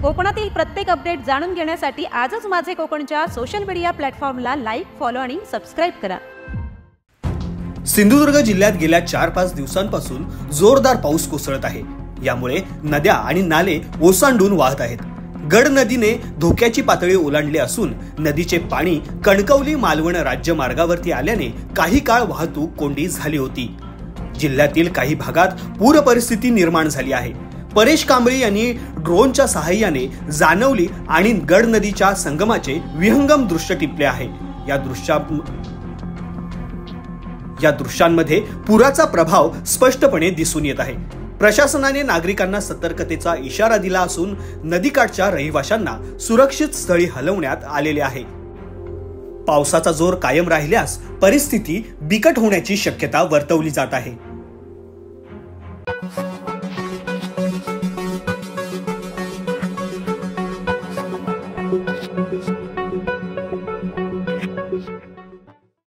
कोकणातील प्रत्येक अपडेट जाणून घेण्यासाठी आजच माझे कोकणच्या सोशल मीडिया प्लॅटफॉर्मला लाईक, फॉलो आणि सबस्क्राइब करा। सिंधुदुर्ग जिल्ह्यात गेल्या 4-5 दिवसांपासून जोरदार पाऊस कोसळत आहे। यामुळे नद्या आणि नाले ओसांडून वाहत आहेत। गड नदीने धोक्याची पातळी ओलांडली असून नदीचे पाणी कणकवली मालवण राज्य मार्गावरती आल्याने काही काळ वाहतूक कोंडी झाली होती। जिल्ह्यातील काही भागात पूर परिस्थिती निर्माण झाली आहे। परेश कांबळी यांनी ड्रोनच्या सहाय्याने जानवली आणि गड नदीच्या संगमाचे विहंगम दृश्य टिपले आहे। या दृश्यांमध्ये पुराचा प्रभाव स्पष्टपणे दिसून येत आहे। प्रशासनाने नागरिकांना सतर्कतेचा इशारा दिला असून नदीकाठच्या रहिवाशांना सुरक्षित स्थळी हलवण्यात आलेले आहे। पावसाचा जोर कायम राहिल्यास परिस्थिती बिकट होण्याची शक्यता वर्तवली जात आहे।